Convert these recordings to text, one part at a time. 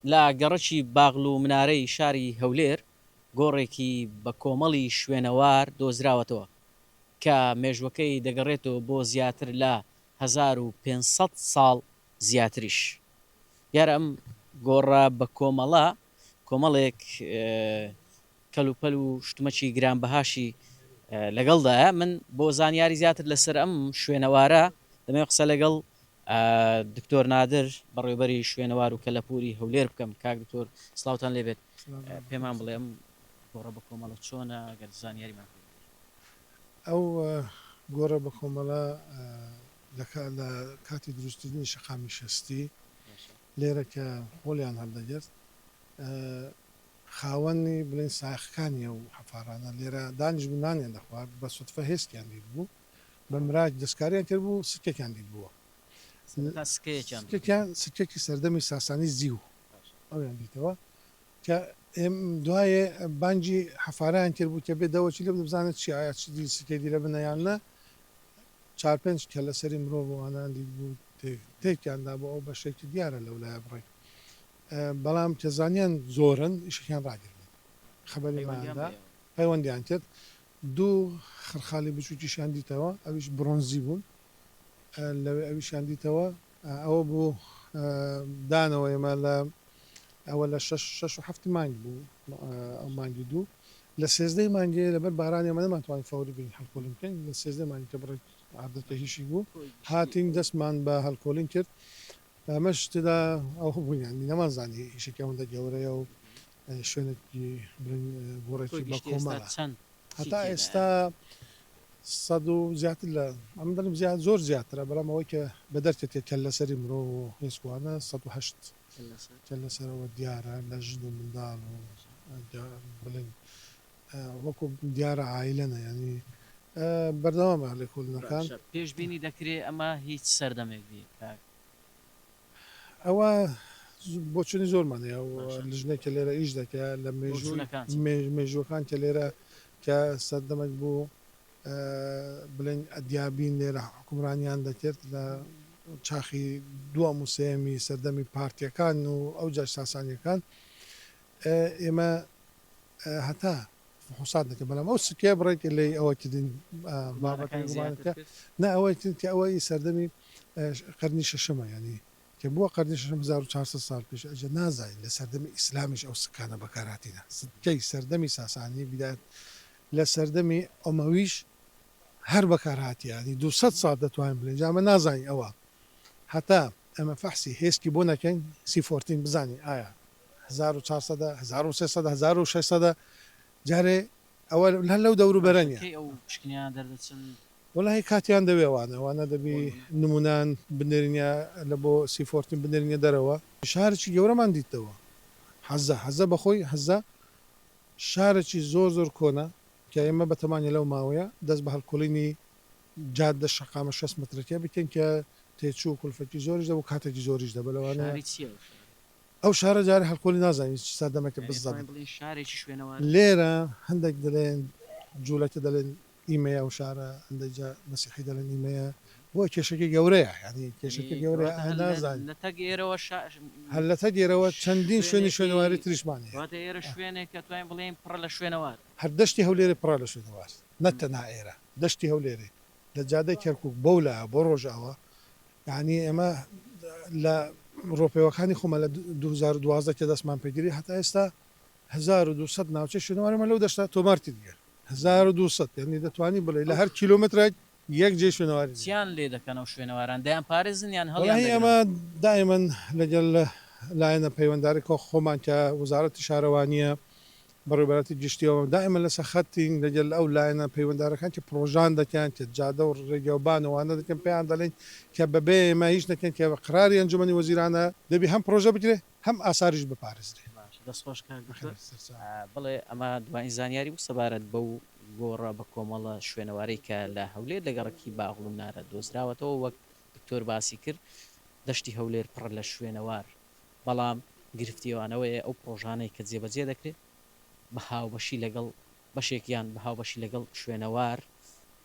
لا گەڕەکی باغڵ و منارەی شاری هەولێر گۆڕێکی بە کۆمەڵی شوێنەوار دۆزراوەتەوە کە مێژوەکەی دەگەڕێتەوە بۆ زیاتر لە 1500 ساڵ زیاتریش. یارە ئەم گۆڕە بە کۆمەڵێک کەلوپەل و شتمەکی گرانبەهاشی لەگەڵدایە. من بۆ زانیاری زیاتر لەسەر ئەم شوێنەوارە دەمێ قسە لەگەڵ دکتۆر نادر بەڕێوەبەری شوێنەوار و کەلەپوری هەولێر بکەم. کاک دکتۆر سڵاوتان لێبێت، پێمان بڵێ ئەم گۆڕە بە کۆمەڵە چۆنە گەر زانیاریمان ئەو گۆڕە بە کۆمەڵە لە کاتی دروستنی شەقامی شەستی لێرە کە خۆلیان هەڵدەگرت خاوەنی بڵێن ساخەکانی و حەفارانە لێرە دانیش بوونانیان دەخوارد بە سوتفە هێستیان دیت بوو بە مراج دەستکاریان کرد بوو سکێکیان دیت بووە سکێکی سەردەمی ساسانی زیو ئەویان دیتەوە کە دوایێ بانجی حەفاران کرد بوو کە بێدەوە چی لێ بزانێت چی ئایا چی سکەی دی لە بنەیان لە 4-5 کە لەسەری مرۆڤوانان دیت بوو تێکیاندا بۆ ئەو بەشێکی دیارە لەولایە بڕێ بەڵام کە زانیان زۆرن ئیشەکیان ڕاگرن خەبەریماندا پەیوەندیان کرد دوو خرخالی بچووکیشیان دیتەوە ئەویش برۆنزی بوون لەوێ ئەویشیان دیتەوە ئەوە بوو دانەوە ئێمە لە ئەوە لە 6 مانگ بوو ئەو مانگی دوو لە سێزدەی مانگێ لەبەر بارانی ئەمە نەماتوانین فەوری بین هەڵکۆڵین بکەین لە سێزدەی مانگی کە بڕێت عادەتە هیچی بوو هاتین دەستمان بە هەڵکۆڵین کرد ئەمەش تدا ئەو بوویانی نەمانزانی هیچێکی ئەوەندە گەورەیە و شوێنێکی گۆڕێکی بە کۆمەڵە هەتا ئێستا سەد و زیاتر لە ئەم دەڵم زیات زۆر زیاترە بەڵام ئەوەی کە بە دەرکێت کە لەسەری مرۆ و هێزکوانە 1970 کە لەسەرەوە دیارە لە ژن و منداڵ و بڵێن وەکو دیارە عایلەنە ینی بەردەوامە لێ کۆلنەکان پێشبینی دەکرێت ئەمە هیچ سەردەمێک دی ئەوە بۆچنی زۆرمانەیە لژنێکە لێرە ئیش دەکە لە مێژوەکان کە لێرە کە سەردەمێک بوو بڵێن ئەدیابین لێرە حکومرانیان دەکرد لە چاخی دووەم و سێمی سەردەمی پارتیەکان و ئەو جاش ساسانیەکان ئێمە هەتا حسات دەکە بەڵام ئەو سکێ بڕێک لێ ئەوەکردین بابەکە نە ئەوەی کە ئەوەی سەردەمی قەرنی شەشەمە ینی کە بووە قەرنی 1400 سال پێش ئەجە نازای لە سەردەمی ئیسلامیش ئەو سکانە بەکاراتینە سکەی سەردەمی ساسانی بدات لە سەردەمی ئەمەویش هەر بەکارهاتیانی 200 سال دەتوانین بڵێن جامە نازانی ئەوە هەتا ئەمە فەحسی هێسکی بۆ نەکەین سیفۆرتین بزانین ئایا 1400 1600 جارێ ئەوە هەر لەو دەوروبەرەنیە وڵی کاتیان دەوێوانەوانە دەبی نمونان بنێرینە لە بۆ سیفۆرتین بنێرینە دەرەوە شارێکی گەورەمان دیتەوە حەزە بەخۆی هەزە شارێکی زۆر کۆنا کە ئێمە بەتەمانە لەو ماوەیە دەست بە هەڵکۆڵینی جادە شەقامە 6 مترەکە بکەین کە تێچوو کولفەتی زۆریش دە و کاتێکی زۆریش دە بەلەوانە ئەو شارە جارە هەڵکۆلی نازانین سادەمەکە بزە لێرە هەندێک دەڵێن جوولەکە دەڵێن ئیمەیە و شارە هەندێکجا مەسیحی دەڵێن ئیمەیە بۆ کێشەکە گەورەیە ینی کێشەکە گەورەیە نازانین هەر لە تەگێرەوە چەندین شوێنەواری تریشمانێ شوێنێک کە توانین بڵێن پڕ لە شوێنەوار هەر دەشتی هەولێرە پڕ لە شوێنەوار نەتەنا ئێرە دەشتی هەولێرە لە جادەی کەرکک بەولە بۆ ڕۆژاوە یعنی ئێمە لە ڕۆپەوەکانی خۆمە لە 2012 کە دەستمان پێگیری هەتا ئێستا 1200 ناوچە شوێنەوارمە لەو دەشتا تۆمارتی دیگە 1200 یعنی دەتوانی بڵێ لە هەر کیلومترێک یەک جێ شوێنەواری چیان لێ دەکەنەوە شوێنەواران دەیان پارێزن یان هەڵی ئەمە دائما لەگەڵ لایەنە پەیوەندداری کۆ خۆمان کە وزارەتی شارەوانیە بەڕێوەبەتی گشتیەوە دائما لەسەر خەتین لەگەڵ ئەو لایەنە پەیوەنددارەکان کە پرۆژان دەکەن کە جادە و ڕێگەوبانەوانە دەکەن پێیان دەڵێن کە بەبێ ئێمە هیچ نەکەن کە قراری ئەنجومەنی وەزیرانە دەبی هەم پرۆژە بگرێ هەم ئاساریش بپارێزرێ دەستخۆش بڵێ ئەمە دوای زانیاری و سەبارەت بەو گۆڕە بە کۆمەڵە شوێنەواری کە لە هەولێر لەگەڕکی باغڵ و نارە دۆزراوەتەوە وەک دکتۆر باسی کرد دەشتی هەولێر پڕ لە شوێنەوار بەڵام گرفتیوانەوەی ئەو پرۆژانەی کە جێبەجێ دەکرێت بە هاوبەشی لەگەڵ بەشێکیان بە هاوبەشی لەگەڵ شوێنەوار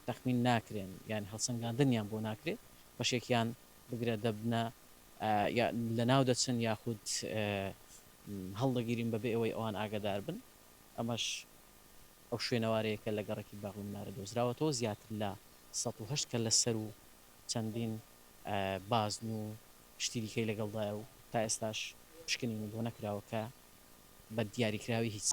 تەخمین ناکرێن یان هەڵسەنگاندنیان بۆ ناکرێت بەشێکیان بگرە دەبنە لە ناو دەچن یاخود هەڵدەگیرین بەبێ ئەوەی ئەوان ئاگادار بن ئەمەش ئەو شوێنەوارەیەکە لە گەڕێکی باغ و منارە دۆزراوەتەوە زیاتر لە ١٨ کە لەسەر و چەندین بازن و شتیریکەی لەگەڵدایە و تا ئێستاش پشکنین بۆ نەکراوەکە بە دیاریکراوی هیچ